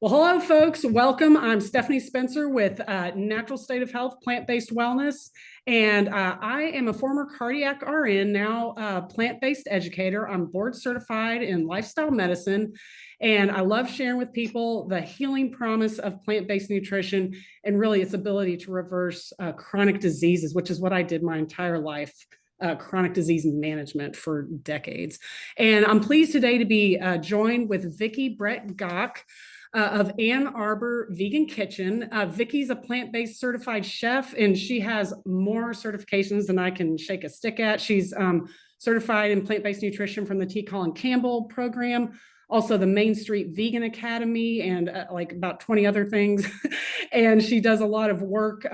Well, hello, folks. Welcome. I'm Stephanie Spencer with Natural State of Health, Plant-Based Wellness. And I am a former cardiac RN, now plant-based educator. I'm board certified in lifestyle medicine. And I love sharing with people the healing promise of plant-based nutrition and really its ability to reverse chronic diseases, which is what I did my entire life. Chronic disease management for decades. And I'm pleased today to be joined with Vicki Brett-Gach of Ann Arbor Vegan Kitchen. Vicki's a plant-based certified chef, and she has more certifications than I can shake a stick at. She's certified in plant-based nutrition from the T. Colin Campbell program, also the Main Street Vegan Academy, and like about 20 other things. And she does a lot of work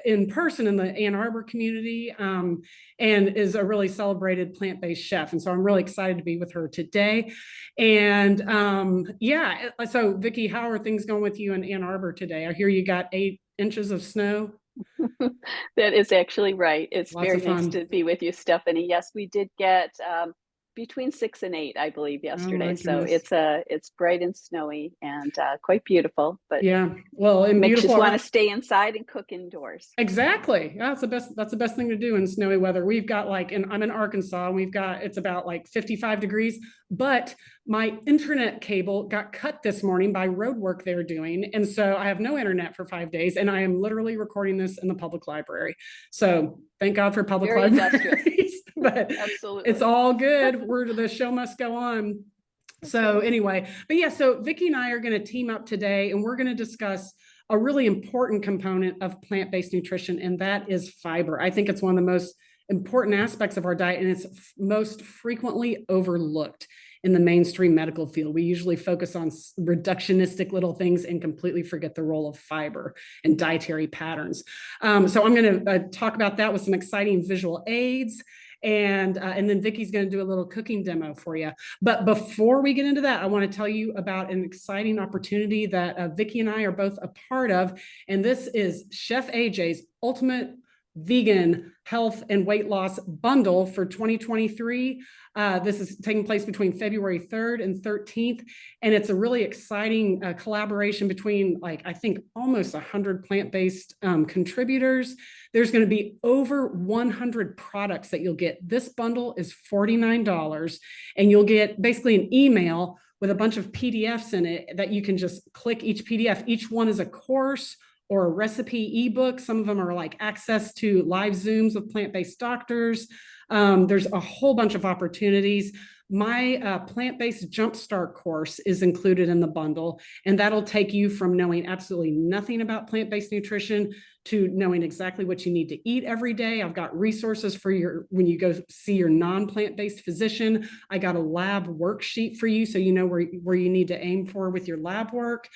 in person in the Ann Arbor community, and is a really celebrated plant-based chef. And so I'm really excited to be with her today. And yeah, so Vicki, how are things going with you in Ann Arbor today? I hear you got 8 inches of snow. That is actually right. It's Lots very of fun. nice to be with you, Stephanie. Yes, we did get between 6 and 8, I believe, Oh my yesterday. So goodness. it's bright and snowy and quite beautiful, but Yeah, well, and makes beautiful. you want to stay inside and cook indoors. Exactly. Yeah, that's the best thing to do in snowy weather. We've got like, and I'm in Arkansas, and it's about like 55 degrees, but my internet cable got cut this morning by road work they're doing. And so I have no internet for 5 days, and I am literally recording this in the public library. So thank God for public Very libraries, but Absolutely. it's all good. The show must go on. So anyway, but yeah, so Vicki and I are going to team up today, and we're going to discuss a really important component of plant-based nutrition, and that is fiber. I think it's one of the most important aspects of our diet, and it's most frequently overlooked in the mainstream medical field. We usually focus on reductionistic little things and completely forget the role of fiber and dietary patterns. So I'm going to talk about that with some exciting visual aids. And then Vicki's going to do a little cooking demo for you. But before we get into that, I want to tell you about an exciting opportunity that Vicki and I are both a part of. And this is Chef AJ's Ultimate Vegan Health and Weight Loss Bundle for 2023. This is taking place between February 3rd and 13th. And it's a really exciting collaboration between, like, I think almost 100 plant-based contributors. There's going to be over 100 products that you'll get. This bundle is $49, and you'll get basically an email with a bunch of PDFs in it that you can just click each PDF. Each one is a course or a recipe ebook. Some of them are like access to live Zooms with plant-based doctors. There's a whole bunch of opportunities. My plant-based jumpstart course is included in the bundle, and that'll take you from knowing absolutely nothing about plant-based nutrition to knowing exactly what you need to eat every day. I've got resources for when you go see your non-plant-based physician. I got a lab worksheet for you so you know where you need to aim for with your lab work.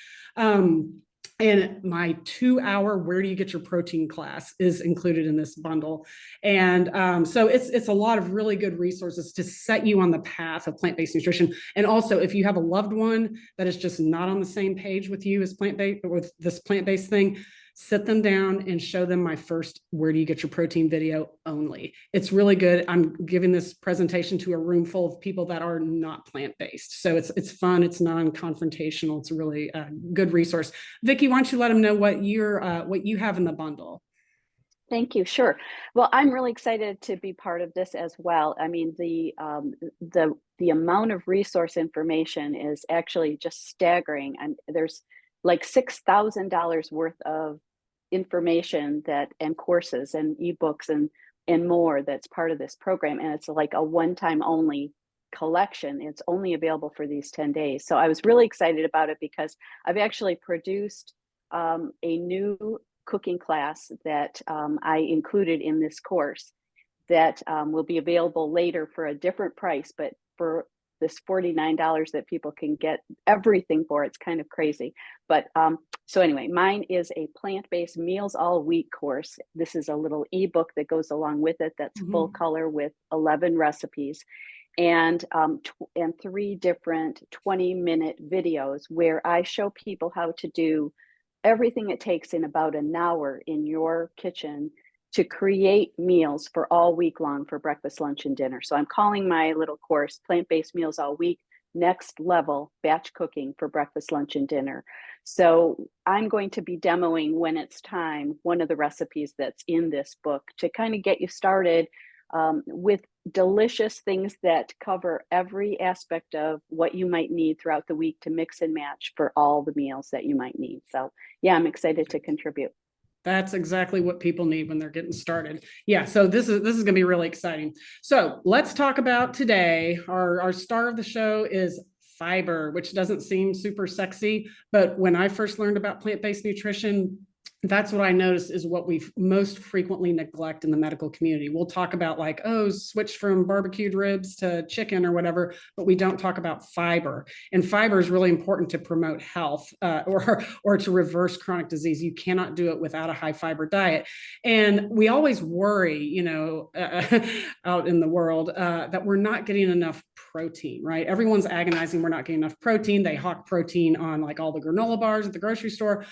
And my 2-hour where do you get your protein class is included in this bundle. And so it's a lot of really good resources to set you on the path of plant-based nutrition. And also, if you have a loved one that is just not on the same page with you as plant-based, with this plant-based thing, sit them down and show them my first where do you get your protein video only. It's really good. I'm giving this presentation to a room full of people that are not plant-based. So it's fun, it's non-confrontational, it's a really good resource. Vicki, why don't you let them know what you have in the bundle? Thank you. Sure. Well, I'm really excited to be part of this as well. I mean, the amount of resource information is actually just staggering, and there's like $6,000 worth of information and courses and ebooks and more that's part of this program, and it's like a one-time only collection. It's only available for these 10 days. So I was really excited about it because I've actually produced a new cooking class that I included in this course that will be available later for a different price, but for this $49 that people can get everything for. It's kind of crazy. But so anyway, mine is a plant-based meals all week course. This is a little ebook that goes along with it that's full color with 11 recipes and 3 different 20-minute videos where I show people how to do everything it takes in about an hour in your kitchen to create meals for all week long for breakfast, lunch, and dinner. So I'm calling my little course Plant-Based Meals All Week, next level batch cooking for breakfast, lunch, and dinner. So I'm going to be demoing when it's time, one of the recipes that's in this book to kind of get you started with delicious things that cover every aspect of what you might need throughout the week to mix and match for all the meals that you might need. So yeah, I'm excited to contribute. That's exactly what people need when they're getting started. Yeah, so this is going to be really exciting. So let's talk about today. Our star of the show is fiber, which doesn't seem super sexy, but when I first learned about plant-based nutrition, that's what I noticed is what we most frequently neglect in the medical community. We'll talk about like, oh, switch from barbecued ribs to chicken or whatever, but we don't talk about fiber. And fiber is really important to promote health or to reverse chronic disease. You cannot do it without a high fiber diet. And we always worry, out in the world that we're not getting enough protein, right? Everyone's agonizing we're not getting enough protein. They hawk protein on like all the granola bars at the grocery store.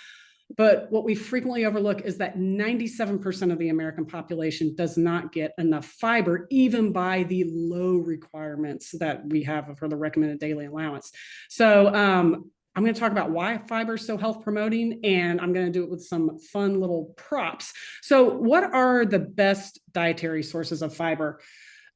But what we frequently overlook is that 97% of the American population does not get enough fiber, even by the low requirements that we have for the recommended daily allowance. So I'm going to talk about why fiber is so health promoting, and I'm going to do it with some fun little props. So what are the best dietary sources of fiber?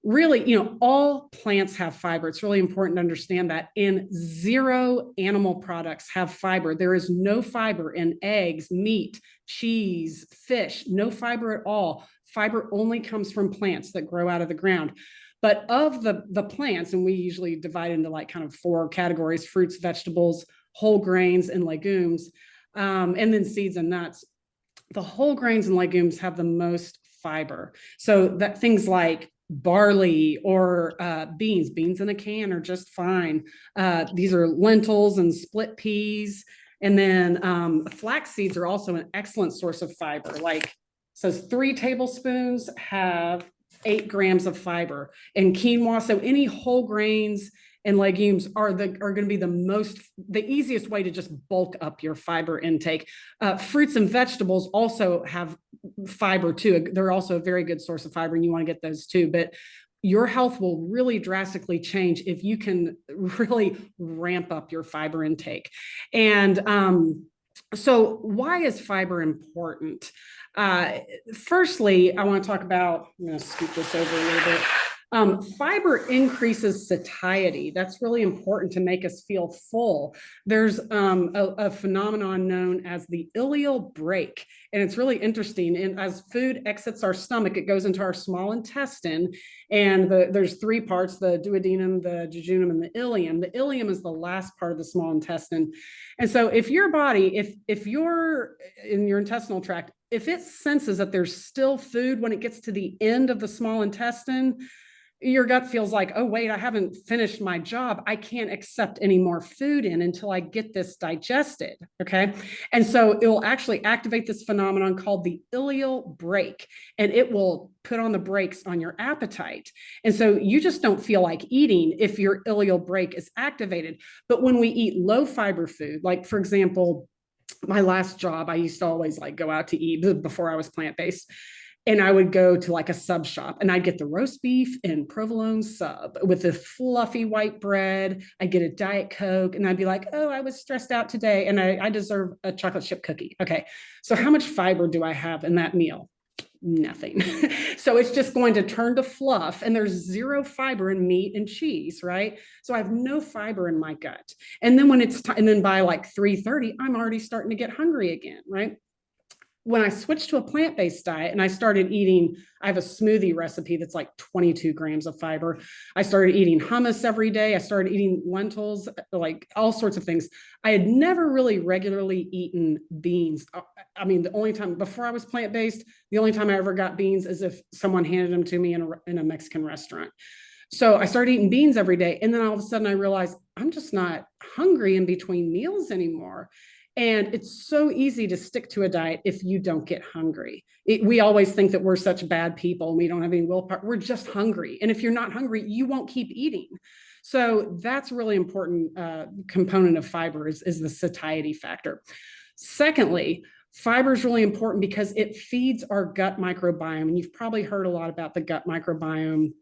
Really, all plants have fiber. It's really important to understand that. And 0 animal products have fiber. There is no fiber in eggs, meat, cheese, fish, no fiber at all. Fiber only comes from plants that grow out of the ground. But of the plants, and we usually divide into like kind of 4 categories: fruits, vegetables, whole grains, and legumes, and then seeds and nuts. The whole grains and legumes have the most fiber. So that things like barley or beans in a can are just fine. These are lentils and split peas. And then flax seeds are also an excellent source of fiber. Like, says 3 tablespoons have 8 grams of fiber. And quinoa, so any whole grains and legumes are going to be the easiest way to just bulk up your fiber intake. Fruits and vegetables also have fiber too. They're also a very good source of fiber, and you want to get those too. But your health will really drastically change if you can really ramp up your fiber intake. And so why is fiber important? Firstly, I want to talk about, I'm going to scoop this over a little bit. Fiber increases satiety. That's really important to make us feel full. There's a phenomenon known as the ileal brake, and it's really interesting. And as food exits our stomach, it goes into our small intestine, and there's 3 parts: the duodenum, the jejunum, and the ileum. The ileum is the last part of the small intestine. And so if your body, if you're in your intestinal tract, if it senses that there's still food when it gets to the end of the small intestine, your gut feels like, oh, wait, I haven't finished my job. I can't accept any more food in until I get this digested. Okay. And so it will actually activate this phenomenon called the ileal brake, and it will put on the brakes on your appetite. And so you just don't feel like eating if your ileal brake is activated. But when we eat low fiber food, like for example, my last job, I used to always like go out to eat before I was plant-based. And I would go to like a sub shop, and I'd get the roast beef and provolone sub with the fluffy white bread. I'd get a Diet Coke, and I'd be like, oh, I was stressed out today, and I deserve a chocolate chip cookie. Okay, so how much fiber do I have in that meal? Nothing. So it's just going to turn to fluff, and there's 0 fiber in meat and cheese, right? So I have no fiber in my gut. And then when it's and then by like 3:30, I'm already starting to get hungry again, right? When I switched to a plant-based diet and I started eating, I have a smoothie recipe that's like 22 grams of fiber. I started eating hummus every day. I started eating lentils, like all sorts of things. I had never really regularly eaten beans. I mean, the only time before I was plant-based, the only time I ever got beans is if someone handed them to me in a Mexican restaurant. So I started eating beans every day. And then all of a sudden I realized I'm just not hungry in between meals anymore. And it's so easy to stick to a diet if you don't get hungry. We always think that we're such bad people and we don't have any willpower. We're just hungry. And if you're not hungry, you won't keep eating. So that's a really important component of fiber is the satiety factor. Secondly, fiber is really important because it feeds our gut microbiome. And you've probably heard a lot about the gut microbiome.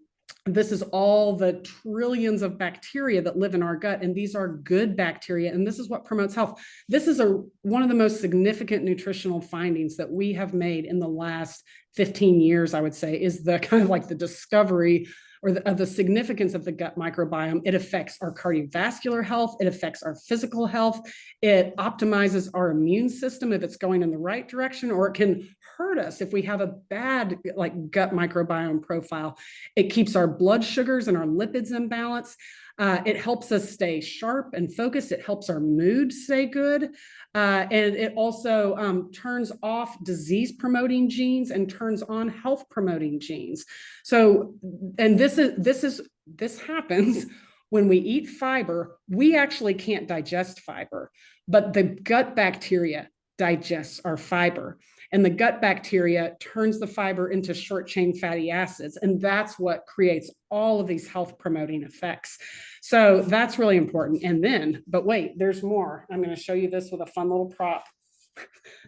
This is all the trillions of bacteria that live in our gut, and these are good bacteria, and this is what promotes health. This is one of the most significant nutritional findings that we have made in the last 15 years, I would say, is the kind of like the discovery of the significance of the gut microbiome. It affects our cardiovascular health. It affects our physical health. It optimizes our immune system if it's going in the right direction, or it can hurt us if we have a bad like gut microbiome profile. It keeps our blood sugars and our lipids in balance. It helps us stay sharp and focused. It helps our mood stay good. And it also turns off disease promoting genes and turns on health promoting genes. So, and this happens when we eat fiber. We actually can't digest fiber, but the gut bacteria digests our fiber. And the gut bacteria turns the fiber into short chain fatty acids. And that's what creates all of these health promoting effects. So that's really important. And then, but wait, there's more. I'm going to show you this with a fun little prop.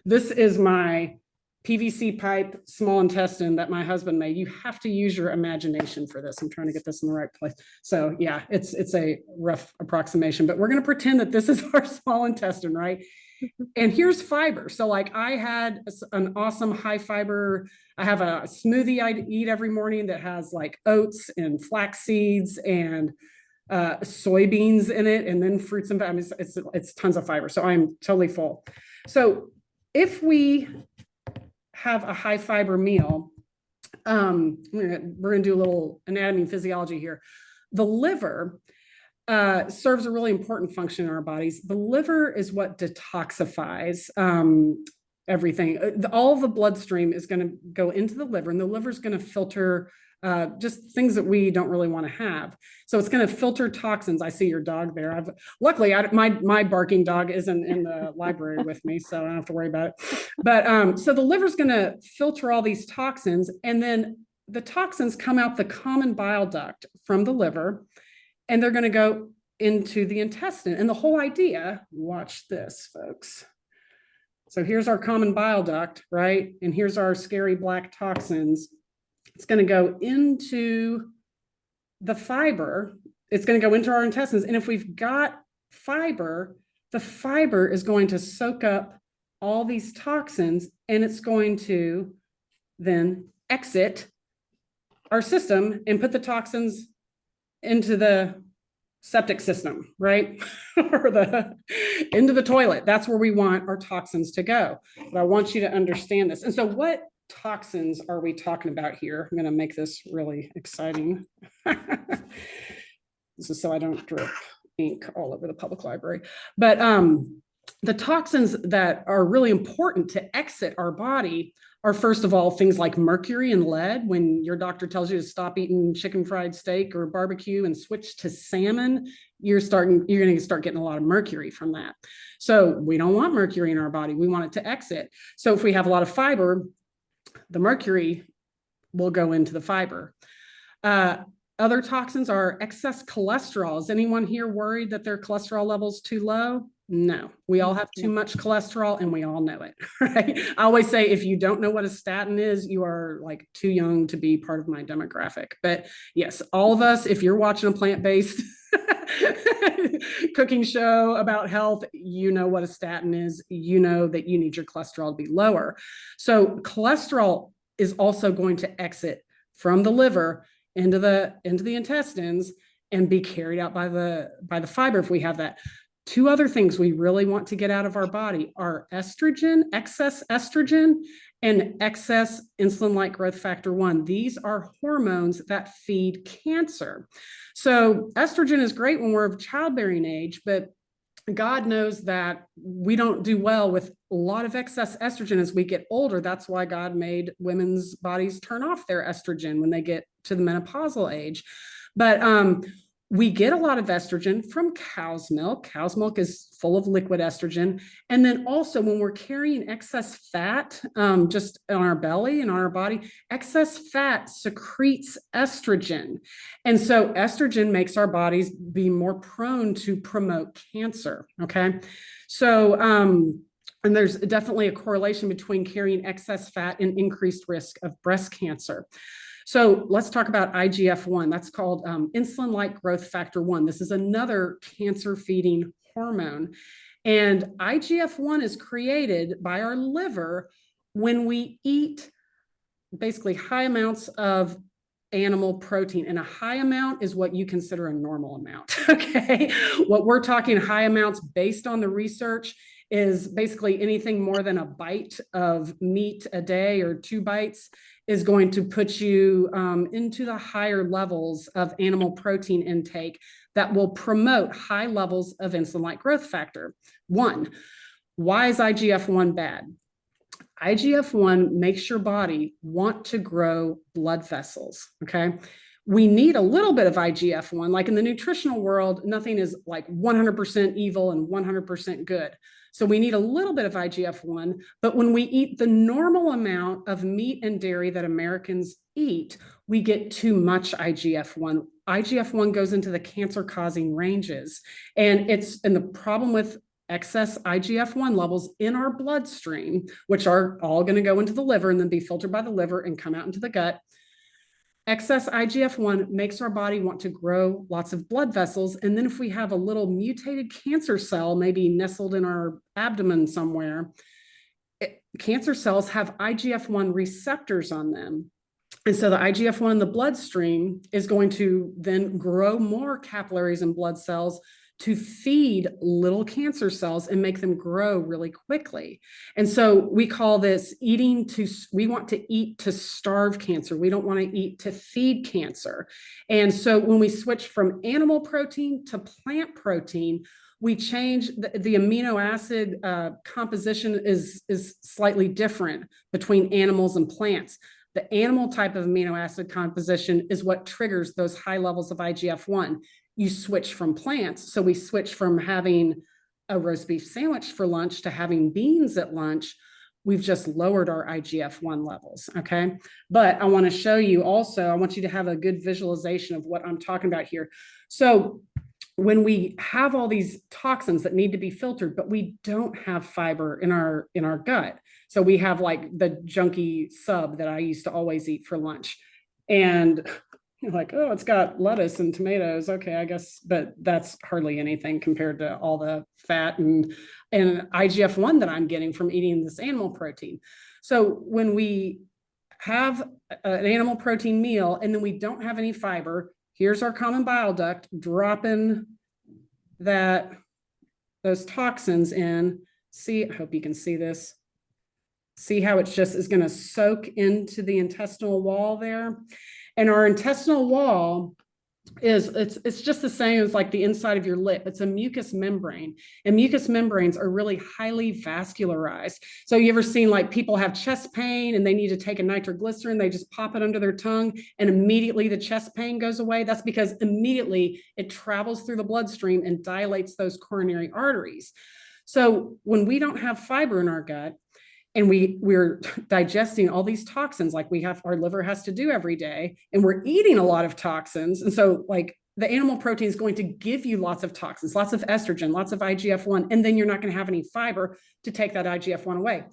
This is my PVC pipe small intestine that my husband made. You have to use your imagination for this. I'm trying to get this in the right place. So yeah, it's a rough approximation, but we're going to pretend that this is our small intestine, right? And here's fiber. So like I had an awesome high fiber. I have a smoothie I eat every morning that has like oats and flax seeds and soybeans in it, and then fruits and vegetables. It's tons of fiber. So I'm totally full. So if we have a high fiber meal, we're gonna do a little anatomy and physiology here. The liver serves a really important function in our bodies. The liver is what detoxifies everything. All the bloodstream is going to go into the liver, and the liver is going to filter just things that we don't really want to have. So it's going to filter toxins. I see your dog there. Luckily, my barking dog isn't in the library with me, so I don't have to worry about it. But so the liver is going to filter all these toxins, and then the toxins come out the common bile duct from the liver, and they're going to go into the intestine. And the whole idea, watch this, folks. So here's our common bile duct, right? And here's our scary black toxins. It's going to go into the fiber. It's going to go into our intestines. And if we've got fiber, the fiber is going to soak up all these toxins, and it's going to then exit our system and put the toxins into the septic system, right? Or into the toilet. That's where we want our toxins to go. But I want you to understand this. And so what toxins are we talking about here? I'm going to make this really exciting. This is so I don't drip ink all over the public library. But the toxins that are really important to exit our body are, first of all, things like mercury and lead. When your doctor tells you to stop eating chicken fried steak or barbecue and switch to salmon, you're going to start getting a lot of mercury from that. So we don't want mercury in our body. We want it to exit. So if we have a lot of fiber, the mercury will go into the fiber. Other toxins are excess cholesterol. Is anyone here worried that their cholesterol level's too low? No, we all have too much cholesterol, and we all know it, right? I always say, if you don't know what a statin is, you are like too young to be part of my demographic. But yes, all of us, if you're watching a plant-based cooking show about health, you know what a statin is. You know that you need your cholesterol to be lower. So cholesterol is also going to exit from the liver into the intestines and be carried out by the fiber if we have that. Two other things we really want to get out of our body are estrogen, excess estrogen, and excess insulin-like growth factor 1. These are hormones that feed cancer. So estrogen is great when we're of childbearing age, but God knows that we don't do well with a lot of excess estrogen as we get older. That's why God made women's bodies turn off their estrogen when they get to the menopausal age. But we get a lot of estrogen from cow's milk. Cow's milk is full of liquid estrogen. And then also when we're carrying excess fat just on our belly and on our body, excess fat secretes estrogen. And so estrogen makes our bodies be more prone to promote cancer, okay? So, and there's definitely a correlation between carrying excess fat and increased risk of breast cancer. So let's talk about IGF-1. That's called insulin-like growth factor 1. This is another cancer-feeding hormone. And IGF-1 is created by our liver when we eat basically high amounts of animal protein, and a high amount is what you consider a normal amount. Okay. What we're talking high amounts based on the research is basically anything more than a bite of meat a day or 2 bites is going to put you into the higher levels of animal protein intake that will promote high levels of insulin-like growth factor 1. Why is IGF-1 bad? IGF-1 makes your body want to grow blood vessels, okay? We need a little bit of IGF-1. Like in the nutritional world, nothing is like 100% evil and 100% good. So we need a little bit of IGF-1, but when we eat the normal amount of meat and dairy that Americans eat, we get too much IGF-1. IGF-1 goes into the cancer-causing ranges. And the problem with excess IGF-1 levels in our bloodstream, which are all going to go into the liver and then be filtered by the liver and come out into the gut. Excess IGF-1 makes our body want to grow lots of blood vessels. And then if we have a little mutated cancer cell, maybe nestled in our abdomen somewhere, cancer cells have IGF-1 receptors on them. And so the IGF-1 in the bloodstream is going to then grow more capillaries and blood cells to feed little cancer cells and make them grow really quickly. And so we call this we want to eat to starve cancer. We don't want to eat to feed cancer. And so when we switch from animal protein to plant protein, we change the amino acid composition is slightly different between animals and plants. The animal type of amino acid composition is what triggers those high levels of IGF-1. You switch from plants. So we switch from having a roast beef sandwich for lunch to having beans at lunch. We've just lowered our IGF-1 levels. Okay. But I want to show you also, I want you to have a good visualization of what I'm talking about here. So when we have all these toxins that need to be filtered, but we don't have fiber in our gut. So we have like the junky sub that I used to always eat for lunch. And you're like, oh, it's got lettuce and tomatoes. Okay, I guess, but that's hardly anything compared to all the fat and IGF-1 that I'm getting from eating this animal protein. So when we have an animal protein meal and then we don't have any fiber, here's our common bile duct dropping those toxins in. See, I hope you can see this. See how it just is going to soak into the intestinal wall there. And our intestinal wall it's just the same as like the inside of your lip. It's a mucous membrane, and mucous membranes are really highly vascularized. So you ever seen like people have chest pain and they need to take a nitroglycerin, they just pop it under their tongue and immediately the chest pain goes away? That's because immediately it travels through the bloodstream and dilates those coronary arteries. So when we don't have fiber in our gut, and we're digesting all these toxins like our liver has to do every day, and we're eating a lot of toxins. And so like the animal protein is going to give you lots of toxins, lots of estrogen, lots of IGF-1, and then you're not going to have any fiber to take that IGF-1 away.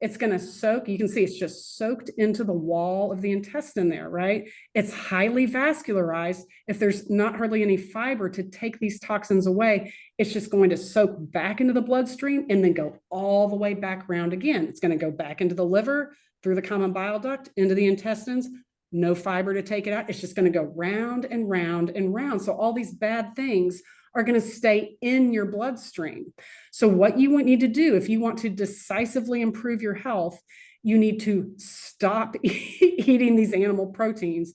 It's going to soak. You can see it's just soaked into the wall of the intestine there, right? It's highly vascularized. If there's not hardly any fiber to take these toxins away, it's just going to soak back into the bloodstream and then go all the way back around again. It's going to go back into the liver, through the common bile duct, into the intestines. No fiber to take it out. It's just going to go round and round and round. So all these bad things are going to stay in your bloodstream. So what you need to do if you want to decisively improve your health, you need to stop eating these animal proteins.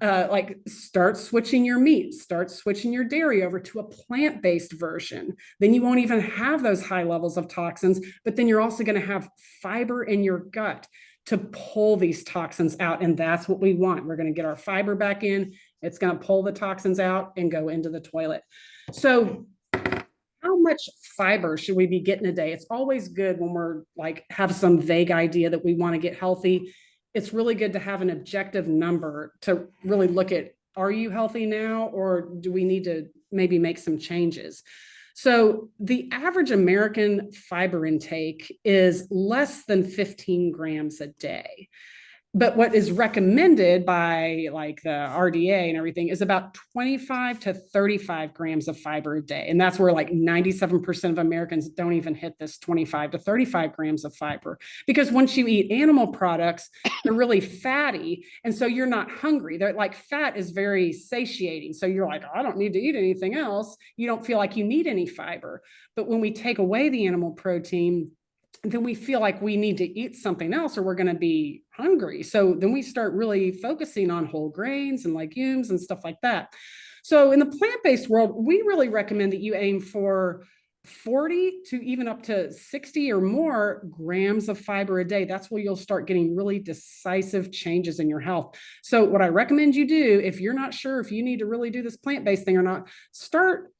Like start switching your meat, start switching your dairy over to a plant-based version. Then you won't even have those high levels of toxins, but then you're also going to have fiber in your gut to pull these toxins out. And that's what we want. We're going to get our fiber back in. It's going to pull the toxins out and go into the toilet. So how much fiber should we be getting a day? It's always good when we're like have some vague idea that we want to get healthy. It's really good to have an objective number to really look at, are you healthy now, or do we need to maybe make some changes? So the average American fiber intake is less than 15 grams a day. But what is recommended by like the RDA and everything is about 25 to 35 grams of fiber a day. And that's where like 97% of Americans don't even hit this 25 to 35 grams of fiber. Because once you eat animal products, they're really fatty. And so you're not hungry. They're like fat is very satiating. So you're like, oh, I don't need to eat anything else. You don't feel like you need any fiber. But when we take away the animal protein, then we feel like we need to eat something else or we're going to be hungry. So then we start really focusing on whole grains and legumes and stuff like that. So in the plant-based world, we really recommend that you aim for 40 to even up to 60 or more grams of fiber a day. That's where you'll start getting really decisive changes in your health. So what I recommend you do, if you're not sure if you need to really do this plant-based thing or not, start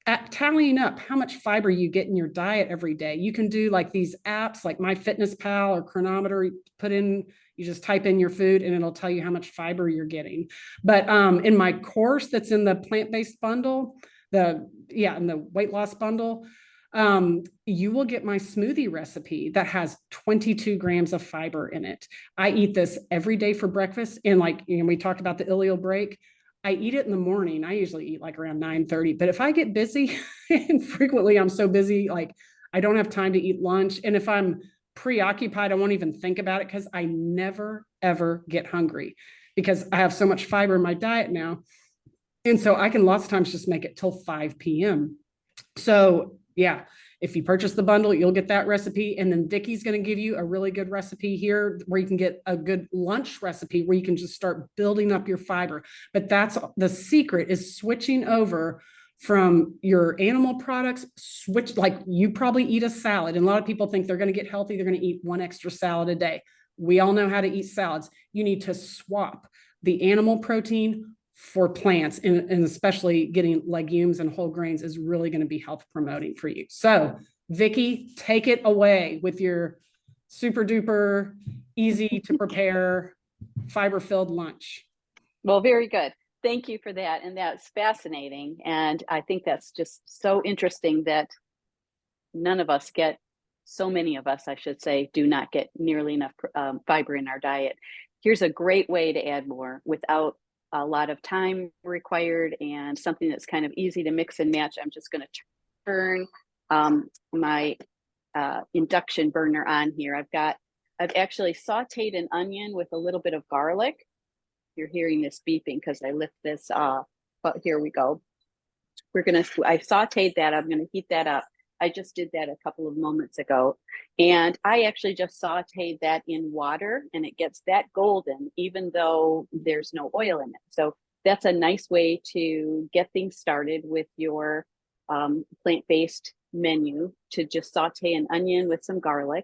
at tallying up how much fiber you get in your diet every day. You can do like these apps like MyFitnessPal or Chronometer. You put in, you just type in your food and it'll tell you how much fiber you're getting. But in my course that's in the plant-based bundle, in the weight loss bundle, you will get my smoothie recipe that has 22 grams of fiber in it. I eat this every day for breakfast. And like, we talked about the ileal break. I eat it in the morning. I usually eat like around 9:30, but if I get busy and frequently I'm so busy, like I don't have time to eat lunch. And if I'm preoccupied, I won't even think about it because I never, ever get hungry because I have so much fiber in my diet now. And so I can lots of times just make it till 5 p.m. So yeah, if you purchase the bundle, you'll get that recipe. And then Vicki's going to give you a really good recipe here where you can get a good lunch recipe where you can just start building up your fiber. But that's the secret, is switching over from your animal products. Switch, like you probably eat a salad. And a lot of people think they're going to get healthy. They're going to eat one extra salad a day. We all know how to eat salads. You need to swap the animal protein for plants, and especially getting legumes and whole grains is really going to be health promoting for you. So Vicki, take it away with your super duper easy to prepare fiber filled lunch. Well, very good. Thank you for that. And that's fascinating. And I think that's just so interesting that none of us get, so many of us, I should say, do not get nearly enough fiber in our diet. Here's a great way to add more without a lot of time required and something that's kind of easy to mix and match. I'm just going to turn my induction burner on here. I've actually sauteed an onion with a little bit of garlic. You're hearing this beeping because I lift this off, but here we go. I sauteed that. I'm going to heat that up. I just did that a couple of moments ago. And I actually just sauteed that in water and it gets that golden, even though there's no oil in it. So that's a nice way to get things started with your plant-based menu, to just saute an onion with some garlic.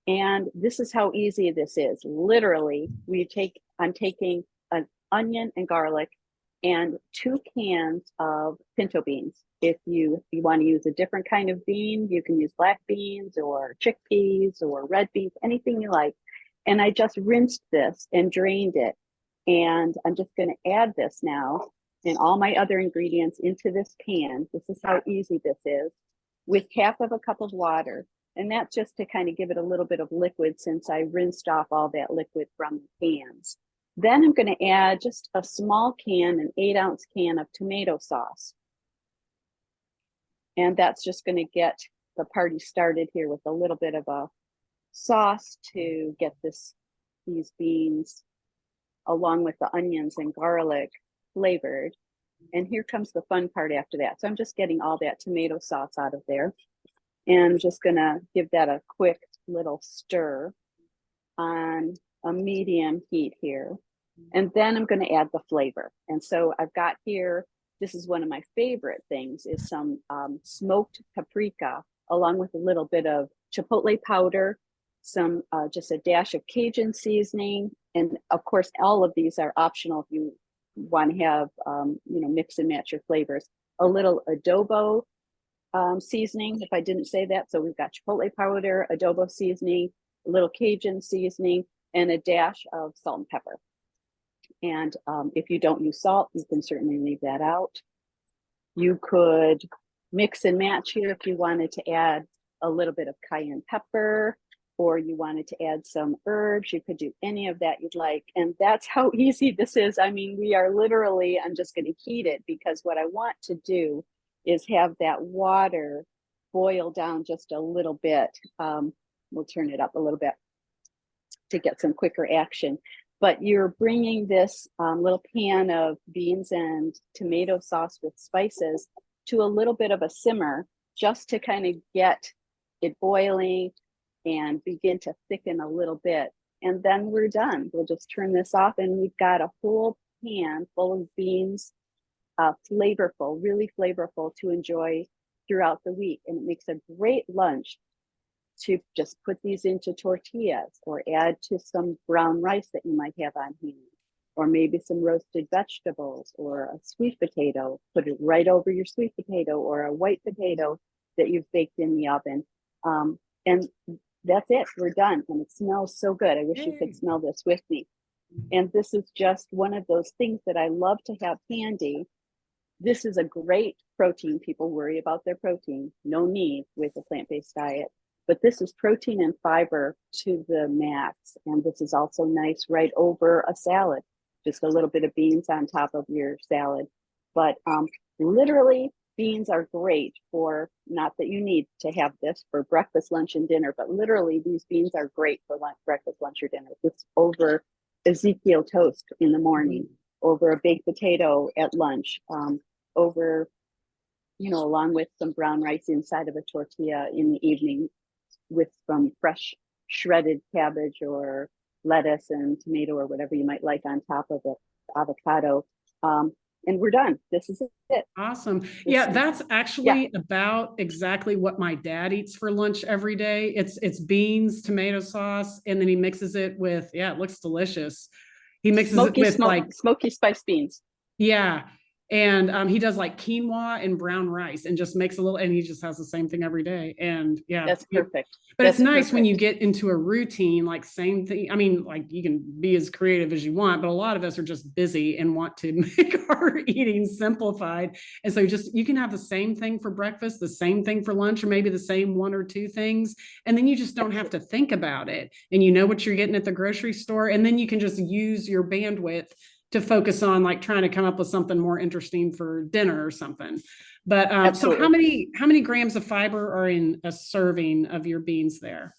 And this is how easy this is. Literally, I'm taking an onion and garlic and 2 cans of pinto beans. If you want to use a different kind of bean, you can use black beans or chickpeas or red beans, anything you like. And I just rinsed this and drained it. And I'm just going to add this now and all my other ingredients into this pan. This is how easy this is, with half of a cup of water. And that's just to kind of give it a little bit of liquid, since I rinsed off all that liquid from the cans. Then I'm going to add just a small can, an 8-ounce can of tomato sauce. And that's just going to get the party started here with a little bit of a sauce to get these beans along with the onions and garlic flavored. And here comes the fun part after that. So I'm just getting all that tomato sauce out of there. And I'm just going to give that a quick little stir on a medium heat here. And then I'm going to add the flavor. And so I've got here, this is one of my favorite things, is some smoked paprika, along with a little bit of chipotle powder, some just a dash of Cajun seasoning. And of course, all of these are optional if you want to have, mix and match your flavors. A little adobo seasoning, if I didn't say that. So we've got chipotle powder, adobo seasoning, a little Cajun seasoning, and a dash of salt and pepper. And if you don't use salt, you can certainly leave that out. You could mix and match here if you wanted to add a little bit of cayenne pepper, or you wanted to add some herbs, you could do any of that you'd like. And that's how easy this is. I mean, we are literally, I'm just going to heat it, because what I want to do is have that water boil down just a little bit. We'll turn it up a little bit to get some quicker action. But you're bringing this little pan of beans and tomato sauce with spices to a little bit of a simmer, just to kind of get it boiling and begin to thicken a little bit. And then we're done. We'll just turn this off, and we've got a whole pan full of beans, flavorful, really flavorful, to enjoy throughout the week. And it makes a great lunch to just put these into tortillas, or add to some brown rice that you might have on hand, or maybe some roasted vegetables, or a sweet potato. Put it right over your sweet potato, or a white potato that you've baked in the oven. And that's it, we're done. And it smells so good. I wish you could smell this with me. And this is just one of those things that I love to have handy. This is a great protein. People worry about their protein. No need with a plant-based diet. But this is protein and fiber to the max. And this is also nice right over a salad. Just a little bit of beans on top of your salad. But literally, beans are great for, not that you need to have this for breakfast, lunch, and dinner, but literally these beans are great for breakfast, lunch, or dinner. It's over Ezekiel toast in the morning, over a baked potato at lunch, over, along with some brown rice inside of a tortilla in the evening, with some fresh shredded cabbage or lettuce and tomato or whatever you might like on top of it, avocado. And we're done. This is it. Awesome. Yeah, that's actually about exactly what my dad eats for lunch every day. It's beans, tomato sauce, and then he mixes it with, it looks delicious. He mixes it with smoky spice beans. Yeah. And he does like quinoa and brown rice, and just makes a little, and he just has the same thing every day. And that's perfect. But it's nice when you get into a routine, like same thing. I mean, like you can be as creative as you want, but a lot of us are just busy and want to make our eating simplified. And so you can have the same thing for breakfast, the same thing for lunch, or maybe the same one or two things. And then you just don't have to think about it. And you know what you're getting at the grocery store. And then you can just use your bandwidth to focus on like trying to come up with something more interesting for dinner or something. But so how many grams of fiber are in a serving of your beans there?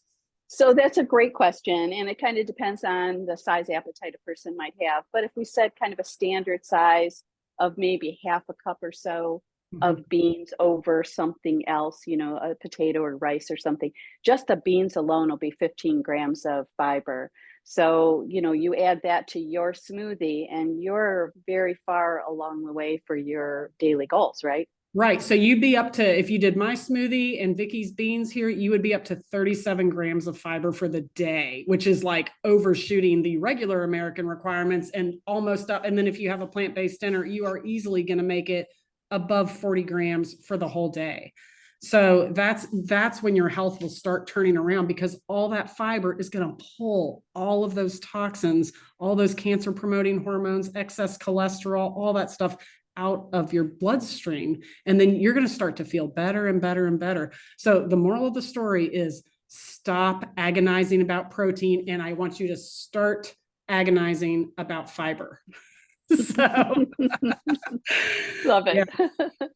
So that's a great question. And it kind of depends on the size appetite a person might have. But if we said kind of a standard size of maybe half a cup or so of beans over something else, a potato or rice or something, just the beans alone will be 15 grams of fiber. So, you add that to your smoothie and you're very far along the way for your daily goals, right? Right. So you'd be up to, if you did my smoothie and Vicki's beans here, you would be up to 37 grams of fiber for the day, which is like overshooting the regular American requirements and almost up. And then if you have a plant-based dinner, you are easily going to make it above 40 grams for the whole day. So that's when your health will start turning around, because all that fiber is going to pull all of those toxins, all those cancer promoting hormones, excess cholesterol, all that stuff out of your bloodstream. And then you're going to start to feel better and better and better. So the moral of the story is stop agonizing about protein. And I want you to start agonizing about fiber. So love it. Yeah.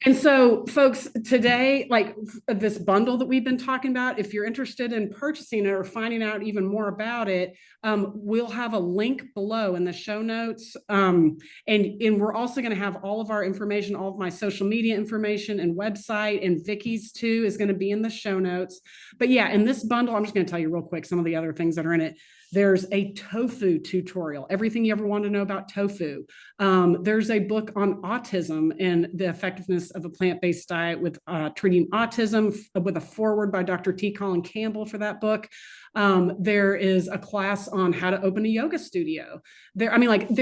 And so folks, today, like this bundle that we've been talking about, if you're interested in purchasing it or finding out even more about it, we'll have a link below in the show notes. And we're also going to have all of our information, all of my social media information and website, and Vicki's too is going to be in the show notes. But yeah, in this bundle, I'm just going to tell you real quick some of the other things that are in it. There's a tofu tutorial, everything you ever want to know about tofu. There's a book on autism and the effectiveness of a plant-based diet with treating autism, with a foreword by Dr. T. Colin Campbell for that book. There is a class on how to open a yoga studio. There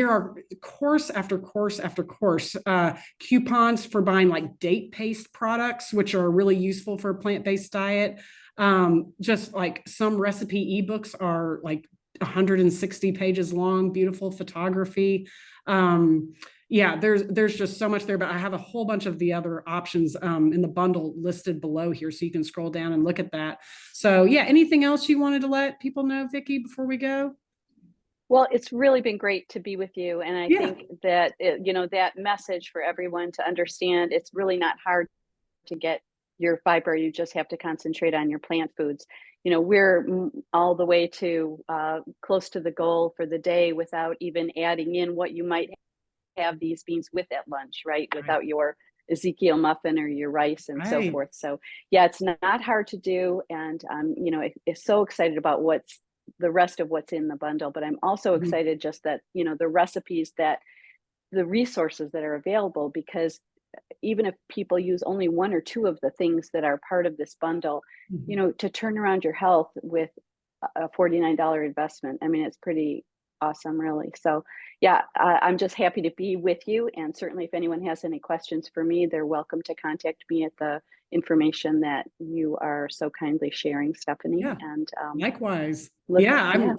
are course after course after course, coupons for buying like date paste products, which are really useful for a plant-based diet. Just like some recipe ebooks are like 160 pages long, beautiful photography. yeah, there's just so much there, but I have a whole bunch of the other options in the bundle listed below here, so you can scroll down and look at that. So yeah, anything else you wanted to let people know, Vicki, before we go? Well, it's really been great to be with you, and I Yeah, think that that message for everyone to understand, it's really not hard to get your fiber. You just have to concentrate on your plant foods. We're all the way to close to the goal for the day without even adding in what you might have these beans with at lunch, right? right, Without your Ezekiel muffin or your rice and so right. forth. So yeah, it's not hard to do, and it's so excited about what's the rest of what's in the bundle. But I'm also Mhm, excited just that the recipes, that the resources that are available, because even if people use only one or two of the things that are part of this bundle, mhm. to turn around your health with a $49 investment, I mean, it's pretty awesome, really. So, yeah, I'm just happy to be with you. And certainly, if anyone has any questions for me, they're welcome to contact me at the information that you are so kindly sharing, Stephanie. Yeah. And Likewise. look, Yeah, yeah,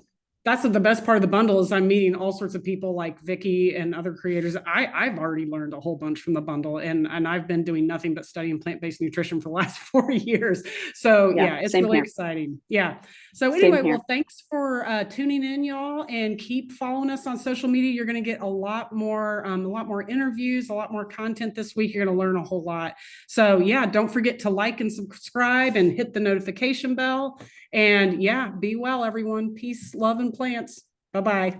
that's the best part of the bundle is I'm meeting all sorts of people like Vicki and other creators. I've already learned a whole bunch from the bundle, and I've been doing nothing but studying plant-based nutrition for the last 4 years. So yeah, yeah, it's same really here. exciting. Yeah. So Same anyway, here. well, thanks for tuning in, y'all, and keep following us on social media. You're going to get a lot more interviews, a lot more content this week. You're going to learn a whole lot. So yeah, don't forget to like and subscribe and hit the notification bell. And yeah, be well, everyone. Peace, love, and plants. Bye bye.